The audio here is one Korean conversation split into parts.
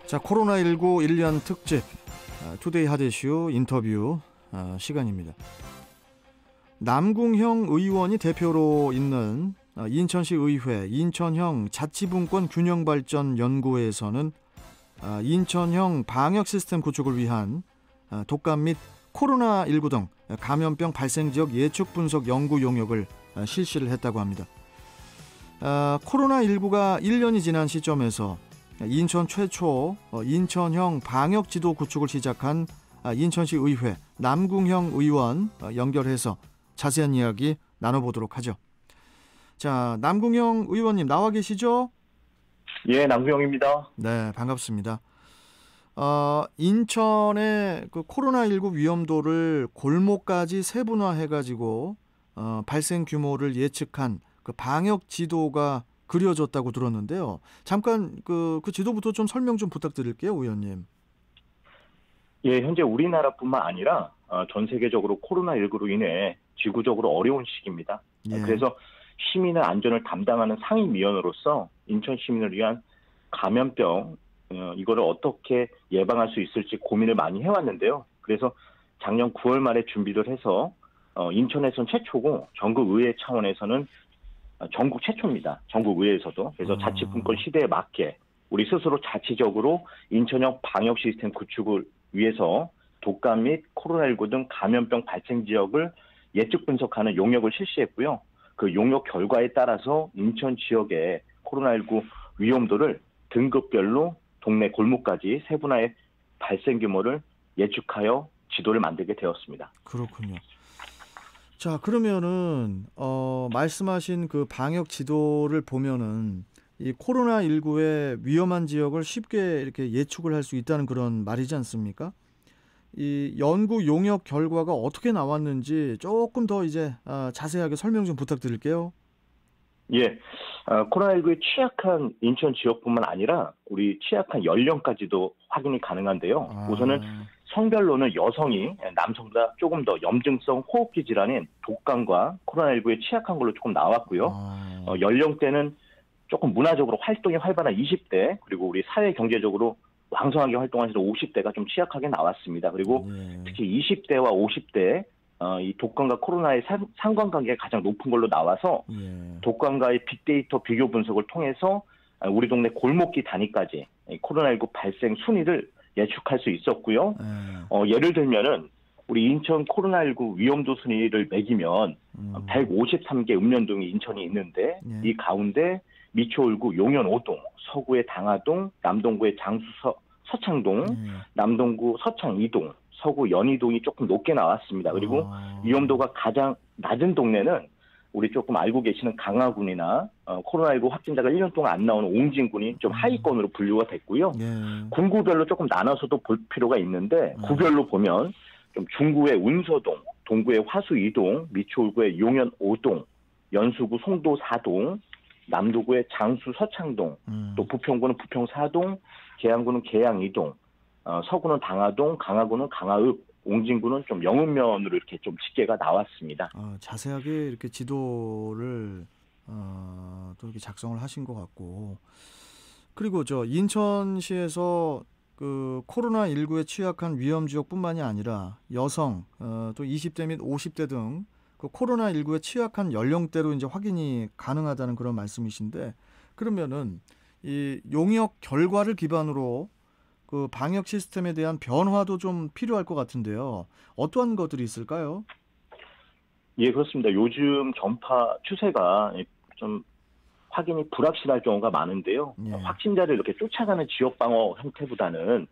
자, 코로나19 1년 특집 투데이 핫 이슈 인터뷰 시간입니다. 남궁형 의원이 대표로 있는 인천시 의회 인천형 자치분권 균형발전 연구회에서는 인천형 방역 시스템 구축을 위한 독감 및 코로나19 등 감염병 발생 지역 예측 분석 연구 용역을 실시를 했다고 합니다. 코로나19가 1년이 지난 시점에서 인천 최초 인천형 방역 지도 구축을 시작한 인천시 의회 남궁형 의원 연결해서 자세한 이야기 나눠보도록 하죠. 자, 남궁형 의원님 나와 계시죠? 예, 남궁형입니다. 네, 반갑습니다. 인천의 그 코로나19 위험도를 골목까지 세분화해가지고 발생 규모를 예측한 그 방역 지도가 그려졌다고 들었는데요. 잠깐 그 지도부터 좀 설명 좀 부탁드릴게요, 의원님. 예, 현재 우리나라뿐만 아니라 전 세계적으로 코로나19로 인해 지구적으로 어려운 시기입니다. 예. 그래서 시민의 안전을 담당하는 상임위원으로서 인천 시민을 위한 감염병 이거를 어떻게 예방할 수 있을지 고민을 많이 해왔는데요. 그래서 작년 9월 말에 준비를 해서 인천에서는 최초고 전국 의회 차원에서는 전국 최초입니다. 전국 의회에서도. 그래서 자치분권 시대에 맞게 우리 스스로 자치적으로 인천형 방역 시스템 구축을 위해서 독감 및 코로나19 등 감염병 발생 지역을 예측 분석하는 용역을 실시했고요. 그 용역 결과에 따라서 인천 지역의 코로나19 위험도를 등급별로 동네 골목까지 세분화해 발생 규모를 예측하여 지도를 만들게 되었습니다. 그렇군요. 자, 그러면은 말씀하신 그 방역 지도를 보면은 이 코로나19의 위험한 지역을 쉽게 이렇게 예측을 할 수 있다는 그런 말이지 않습니까? 이 연구 용역 결과가 어떻게 나왔는지 조금 더 이제 자세하게 설명 좀 부탁드릴게요. 예, 코로나19에 취약한 인천 지역뿐만 아니라 우리 취약한 연령까지도 확인이 가능한데요. 우선은 성별로는 여성이 남성보다 조금 더 염증성 호흡기 질환인 독감과 코로나19에 취약한 걸로 조금 나왔고요. 연령대는 조금 문화적으로 활동이 활발한 20대, 그리고 우리 사회 경제적으로 왕성하게 활동하시는 50대가 좀 취약하게 나왔습니다. 그리고 특히 20대와 50대 이 독감과 코로나의 상관관계가 가장 높은 걸로 나와서 독감과의 빅데이터 비교 분석을 통해서 우리 동네 골목길 단위까지 코로나19 발생 순위를 예측할 수 있었고요. 예를 들면은 우리 인천 코로나19 위험도 순위를 매기면 153개 읍면동이 인천이 있는데 이 가운데 미추홀구 용현 5동, 서구의 당하동, 남동구의 장수 서창동, 남동구 서창 2동, 서구 연희동이 조금 높게 나왔습니다. 그리고 위험도가 가장 낮은 동네는 우리 조금 알고 계시는 강화군이나 코로나19 확진자가 1년 동안 안 나오는 옹진군이 좀 하위권으로 분류가 됐고요. 군구별로 조금 나눠서도 볼 필요가 있는데 구별로 보면 좀 중구의 운서동, 동구의 화수 2동, 미추홀구의 용현 5동, 연수구 송도 4동, 남도구의 장수 서창동, 또 부평구는 부평 4동, 계양구는 계양 2동, 서구는 당하동, 강화구는 강화읍, 옹진구는 좀 영읍면으로 이렇게 좀 집계가 나왔습니다. 자세하게 이렇게 지도를 또 이렇게 작성을 하신 것 같고, 그리고 저 인천시에서 그 코로나19에 취약한 위험 지역뿐만이 아니라 여성, 또 20대 및 50대 등 그 코로나19에 취약한 연령대로 이제 확인이 가능하다는 그런 말씀이신데, 그러면은 이 용역 결과를 기반으로 그 방역 시스템에 대한 변화도 좀 필요할 것 같은데요. 어떠한 것들이 있을까요? 예, 그렇습니다. 요즘 전파 추세가 좀 확인이 불확실할 경우가 많은데요. 확진자를 이렇게 쫓아가는 지역 방어 형태보다는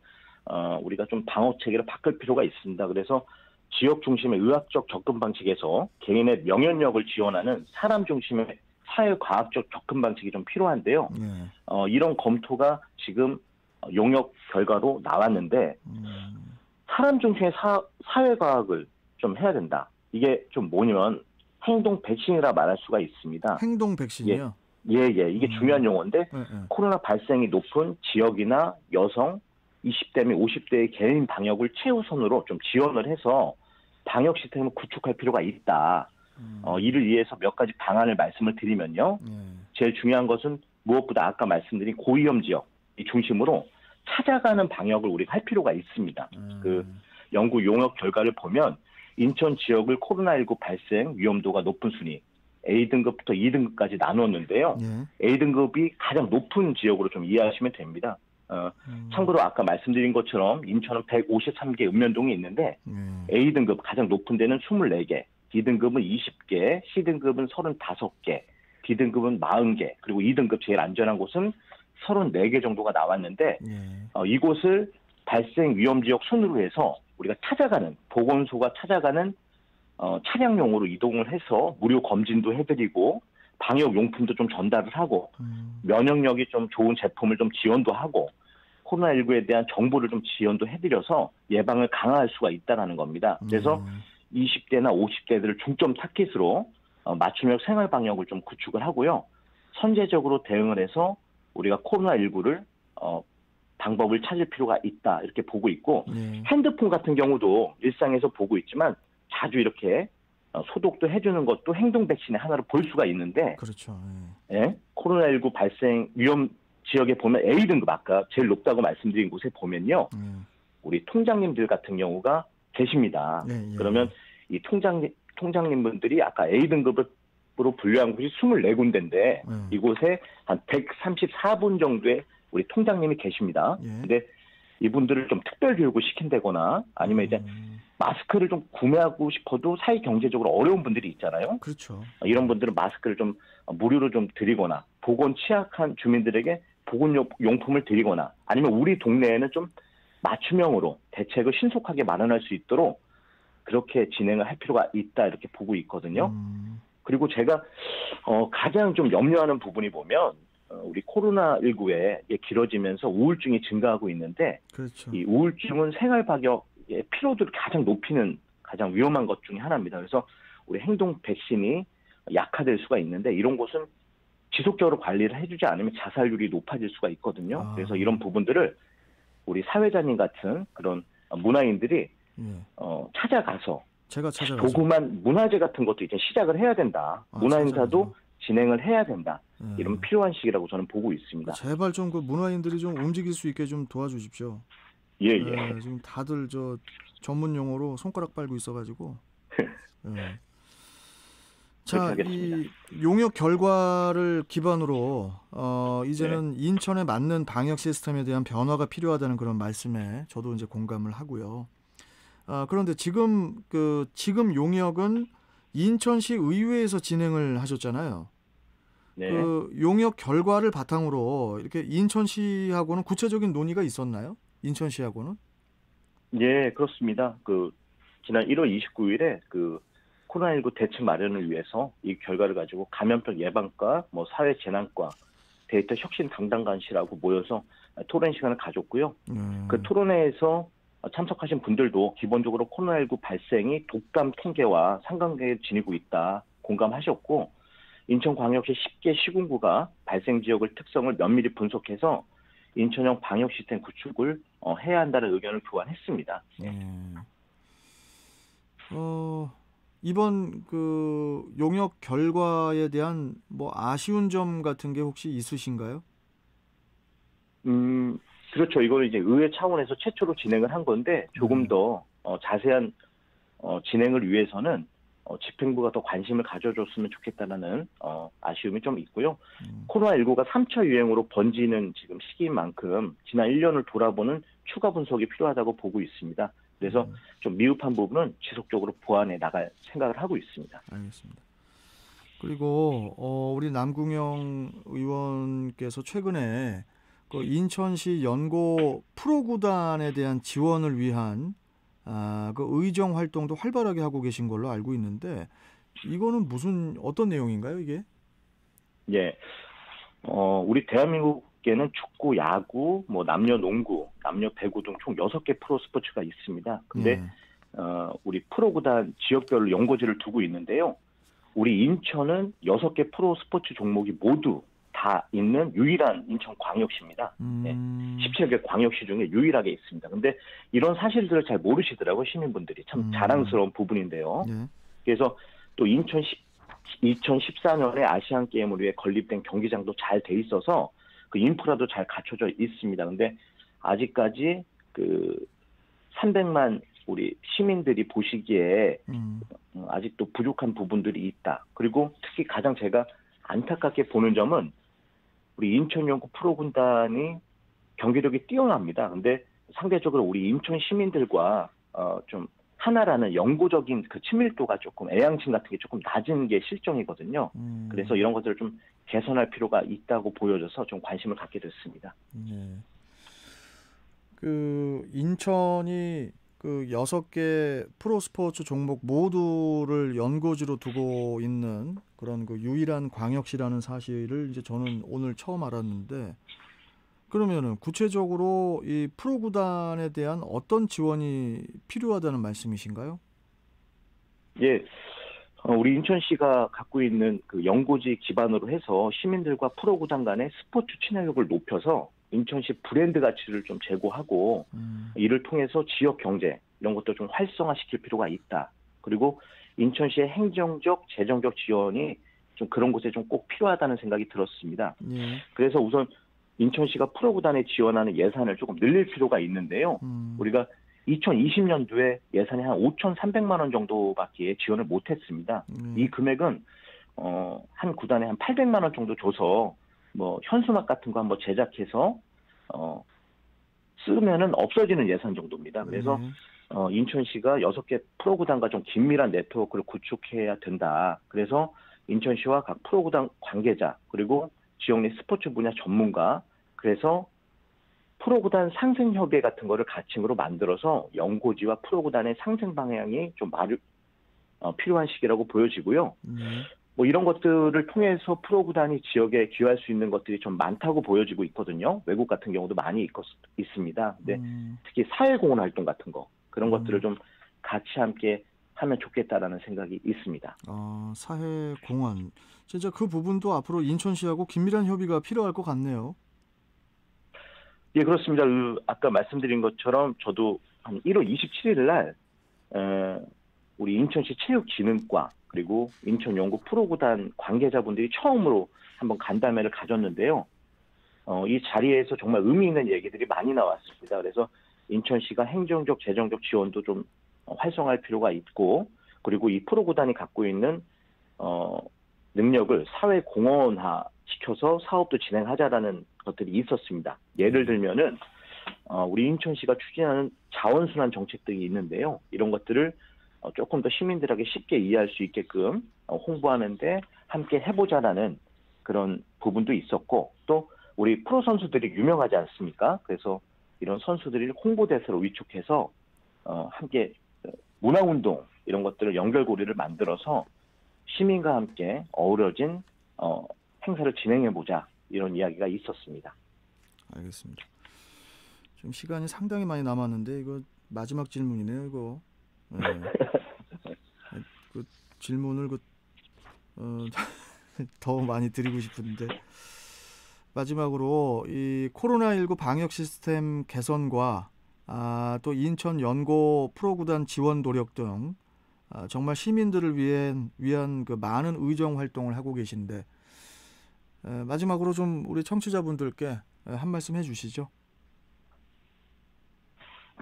우리가 좀 방어 체계를 바꿀 필요가 있습니다. 그래서 지역 중심의 의학적 접근 방식에서 개인의 명현력을 지원하는 사람 중심의 사회과학적 접근 방식이 좀 필요한데요. 이런 검토가 지금 용역 결과로 나왔는데 사람 중심의 사회과학을 좀 해야 된다. 이게 좀 뭐냐면 행동 백신이라 말할 수가 있습니다. 행동 백신이요? 예. 이게 중요한 용어인데 코로나 발생이 높은 지역이나 여성, 20대 및 50대의 개인 방역을 최우선으로 좀 지원을 해서 방역 시스템을 구축할 필요가 있다. 이를 위해서 몇 가지 방안을 말씀을 드리면요. 제일 중요한 것은 무엇보다 아까 말씀드린 고위험 지역 이 중심으로 찾아가는 방역을 우리가 할 필요가 있습니다. 그 연구 용역 결과를 보면 인천 지역을 코로나19 발생 위험도가 높은 순위 A등급부터 2등급까지 나누었는데요. A등급이 가장 높은 지역으로 좀 이해하시면 됩니다. 참고로 아까 말씀드린 것처럼 인천은 153개 읍면동이 있는데 A등급 가장 높은 데는 24개, B등급은 20개, C등급은 35개, D등급은 40개, 그리고 2등급 제일 안전한 곳은 34개 정도가 나왔는데 이곳을 발생 위험 지역 순으로 해서 우리가 찾아가는 보건소가 찾아가는 차량용으로 이동을 해서 무료 검진도 해드리고 방역 용품도 좀 전달을 하고 면역력이 좀 좋은 제품을 좀 지원도 하고 코로나19에 대한 정보를 좀 지원도 해드려서 예방을 강화할 수가 있다는 겁니다. 그래서 20대나 50대들을 중점 타깃으로 맞춤형 생활 방역을 좀 구축을 하고요. 선제적으로 대응을 해서 우리가 코로나19를 방법을 찾을 필요가 있다 이렇게 보고 있고 핸드폰 같은 경우도 일상에서 보고 있지만 자주 이렇게 소독도 해주는 것도 행동 백신의 하나로 볼 수가 있는데 그렇죠. 예, 코로나19 발생 위험 지역에 보면 A등급 아까 제일 높다고 말씀드린 곳에 보면요. 우리 통장님들 같은 경우가 계십니다. 그러면 이 통장님분들이 아까 A등급으로 분류한 곳이 24군데인데 이곳에 한 134분 정도의 우리 통장님이 계십니다. 근데 이분들을 좀 특별 교육을 시킨다거나 아니면 이제 마스크를 좀 구매하고 싶어도 사회 경제적으로 어려운 분들이 있잖아요. 그렇죠. 이런 분들은 마스크를 좀 무료로 좀 드리거나 보건 취약한 주민들에게 보건용품을 드리거나 아니면 우리 동네에는 좀 맞춤형으로 대책을 신속하게 마련할 수 있도록 그렇게 진행을 할 필요가 있다 이렇게 보고 있거든요. 그리고 제가 가장 좀 염려하는 부분이 보면 우리 코로나19에 길어지면서 우울증이 증가하고 있는데 그렇죠. 이 우울증은 생활 방역의 피로도를 가장 높이는 가장 위험한 것 중에 하나입니다. 그래서 우리 행동 백신이 약화될 수가 있는데 이런 곳은 지속적으로 관리를 해주지 않으면 자살률이 높아질 수가 있거든요. 그래서 이런 부분들을 우리 사회자님 같은 그런 문화인들이 찾아가서 제가 찾아가서 조그만 문화제 같은 것도 이제 시작을 해야 된다. 문화행사도 진행을 해야 된다. 이런 필요한 시기라고 저는 보고 있습니다. 제발 좀 그 문화인들이 좀 움직일 수 있게 좀 도와주십시오. 예. 지금 다들 저 전문 용어로 손가락 빨고 있어가지고. 자, 이 용역 결과를 기반으로 이제는 인천에 맞는 방역 시스템에 대한 변화가 필요하다는 그런 말씀에 저도 이제 공감을 하고요. 그런데 지금 용역은 인천시 의회에서 진행을 하셨잖아요. 그 용역 결과를 바탕으로 이렇게 인천시하고는 구체적인 논의가 있었나요? 인천시하고는? 예, 그렇습니다. 지난 1월 29일에 코로나19 대책 마련을 위해서 이 결과를 가지고 감염병 예방과 사회 재난과 데이터 혁신 담당관실하고 모여서 토론 시간을 가졌고요. 그 토론회에서 참석하신 분들도 기본적으로 코로나19 발생이 독감 통계와 상관관계를 지니고 있다 공감하셨고 인천광역시 10개 시군구가 발생 지역의 특성을 면밀히 분석해서 인천형 방역 시스템 구축을 해야 한다는 의견을 교환했습니다. 이번 용역 결과에 대한 아쉬운 점 같은 게 혹시 있으신가요? 그렇죠. 이걸 이제 의회 차원에서 최초로 진행을 한 건데 조금 더 자세한 진행을 위해서는 집행부가 더 관심을 가져줬으면 좋겠다는 아쉬움이 좀 있고요. 코로나19가 3차 유행으로 번지는 지금 시기인 만큼 지난 1년을 돌아보는 추가 분석이 필요하다고 보고 있습니다. 그래서 좀 미흡한 부분은 지속적으로 보완해 나갈 생각을 하고 있습니다. 알겠습니다. 그리고 우리 남궁영 의원께서 최근에 인천시 연고 프로구단에 대한 지원을 위한 의정 활동도 활발하게 하고 계신 걸로 알고 있는데 이거는 어떤 내용인가요, 이게? 예, 우리 대한민국에는 축구, 야구, 남녀 농구, 남녀 배구 등 총 6개 프로 스포츠가 있습니다. 근데 우리 프로구단 지역별로 연고지를 두고 있는데요. 우리 인천은 6개 프로 스포츠 종목이 모두 다 있는 유일한 인천광역시입니다. 17개 광역시 중에 유일하게 있습니다. 근데 이런 사실들을 잘 모르시더라고요, 시민분들이. 참 자랑스러운 부분인데요. 그래서 또 2014년에 아시안게임을 위해 건립된 경기장도 잘 돼 있어서 그 인프라도 잘 갖춰져 있습니다. 근데 아직까지 그 300만 우리 시민들이 보시기에 아직도 부족한 부분들이 있다. 그리고 특히 가장 제가 안타깝게 보는 점은 우리 인천연구 프로군단이 경기력이 뛰어납니다. 근데 상대적으로 우리 인천 시민들과 좀 하나라는 영구적인 그 친밀도가 조금 애양심 같은 게 조금 낮은 게 실정이거든요. 그래서 이런 것들을 좀 개선할 필요가 있다고 보여져서 좀 관심을 갖게 됐습니다. 네. 그 인천이 그 6개 프로스포츠 종목 모두를 연고지로 두고 있는 그런 그 유일한 광역시라는 사실을 이제 저는 오늘 처음 알았는데, 그러면은 구체적으로 이 프로구단에 대한 어떤 지원이 필요하다는 말씀이신가요? 예, 우리 인천시가 갖고 있는 그 연고지 기반으로 해서 시민들과 프로구단 간의 스포츠 친화력을 높여서 인천시 브랜드 가치를 좀 제고하고 이를 통해서 지역 경제 이런 것도 좀 활성화시킬 필요가 있다. 그리고 인천시의 행정적, 재정적 지원이 좀 그런 곳에 좀 꼭 필요하다는 생각이 들었습니다. 예. 그래서 우선 인천시가 프로구단에 지원하는 예산을 조금 늘릴 필요가 있는데요. 우리가 2020년도에 예산이 한 5,300만 원 정도밖에 지원을 못했습니다. 이 금액은 한 구단에 한 800만 원 정도 줘서 뭐 현수막 같은 거 한번 제작해서 쓰면은 없어지는 예산 정도입니다. 그래서 인천시가 6개 프로구단과 좀 긴밀한 네트워크를 구축해야 된다. 그래서 인천시와 각 프로구단 관계자 그리고 지역 내 스포츠 분야 전문가, 그래서 프로구단 상생협의 같은 거를 가칭으로 만들어서 연고지와 프로구단의 상생 방향이 좀 필요한 시기라고 보여지고요. 뭐 이런 것들을 통해서 프로구단이 지역에 기여할 수 있는 것들이 좀 많다고 보여지고 있거든요. 외국 같은 경우도 많이 있습니다. 근데 특히 사회공헌 활동 같은 거, 그런 것들을 좀 같이 함께 하면 좋겠다라는 생각이 있습니다. 사회공헌. 진짜 그 부분도 앞으로 인천시하고 긴밀한 협의가 필요할 것 같네요. 예, 그렇습니다. 아까 말씀드린 것처럼 저도 한 1월 27일 날 우리 인천시 체육진흥과 그리고 인천연구 프로구단 관계자분들이 처음으로 한번 간담회를 가졌는데요. 이 자리에서 정말 의미 있는 얘기들이 많이 나왔습니다. 그래서 인천시가 행정적, 재정적 지원도 좀 활성화할 필요가 있고, 그리고 이 프로구단이 갖고 있는 능력을 사회 공헌화 시켜서 사업도 진행하자라는 것들이 있었습니다. 예를 들면은 우리 인천시가 추진하는 자원순환 정책들이 있는데요. 이런 것들을 조금 더 시민들에게 쉽게 이해할 수 있게끔 홍보하는데 함께 해보자라는 그런 부분도 있었고, 또 우리 프로 선수들이 유명하지 않습니까? 그래서 이런 선수들이 홍보대사로 위촉해서 함께 문화운동 이런 것들을 연결고리를 만들어서 시민과 함께 어우러진 행사를 진행해보자, 이런 이야기가 있었습니다. 알겠습니다. 지금 시간이 상당히 많이 남았는데 이거 마지막 질문이네요. 이거 그 질문을 더 많이 드리고 싶은데, 마지막으로 이 코로나19 방역 시스템 개선과 또 인천 연고 프로구단 지원 노력 등 정말 시민들을 위한 그 많은 의정 활동을 하고 계신데, 마지막으로 좀 우리 청취자분들께 한 말씀 해주시죠.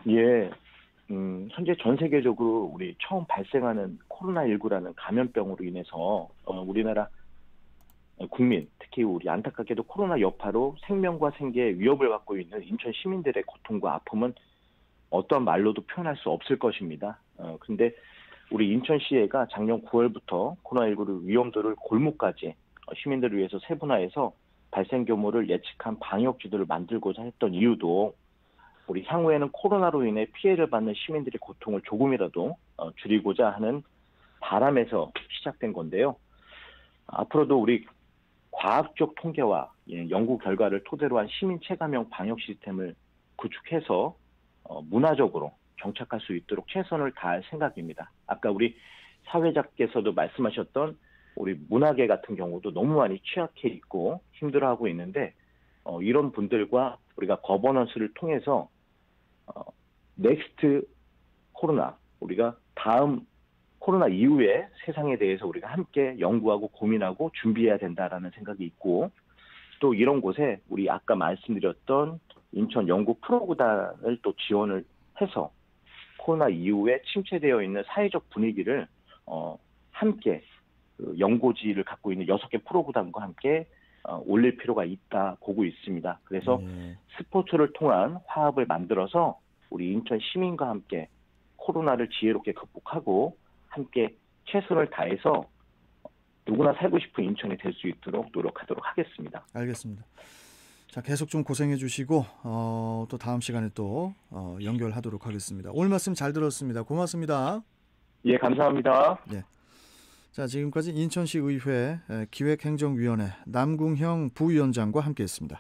예, 현재 전 세계적으로 우리 처음 발생하는 코로나19라는 감염병으로 인해서 우리나라 국민, 특히 우리 안타깝게도 코로나 여파로 생명과 생계에 위협을 받고 있는 인천 시민들의 고통과 아픔은 어떠한 말로도 표현할 수 없을 것입니다. 근데 우리 인천시회가 작년 9월부터 코로나19를 위험도를 골목까지 시민들을 위해서 세분화해서 발생 규모를 예측한 방역 지도를 만들고자 했던 이유도 우리 향후에는 코로나로 인해 피해를 받는 시민들의 고통을 조금이라도 줄이고자 하는 바람에서 시작된 건데요. 앞으로도 우리 과학적 통계와 연구 결과를 토대로 한 시민 체감형 방역 시스템을 구축해서 문화적으로 정착할 수 있도록 최선을 다할 생각입니다. 아까 우리 사회자께서도 말씀하셨던 우리 문화계 같은 경우도 너무 많이 취약해 있고 힘들어하고 있는데 이런 분들과 우리가 거버넌스를 통해서 넥스트 코로나, 우리가 다음 코로나 이후의 세상에 대해서 우리가 함께 연구하고 고민하고 준비해야 된다라는 생각이 있고, 또 이런 곳에 우리 아까 말씀드렸던 인천 영구 프로구단을 또 지원을 해서 코로나 이후에 침체되어 있는 사회적 분위기를 함께 그 연고지를 갖고 있는 6개 프로구단과 함께 올릴 필요가 있다 보고 있습니다. 그래서 예. 스포츠를 통한 화합을 만들어서 우리 인천 시민과 함께 코로나를 지혜롭게 극복하고 함께 최선을 다해서 누구나 살고 싶은 인천이 될 수 있도록 노력하도록 하겠습니다. 알겠습니다. 자, 계속 좀 고생해 주시고 또 다음 시간에 또 연결하도록 하겠습니다. 오늘 말씀 잘 들었습니다. 고맙습니다. 예, 감사합니다. 예. 자, 지금까지 인천시의회 기획행정위원회 남궁형 부위원장과 함께했습니다.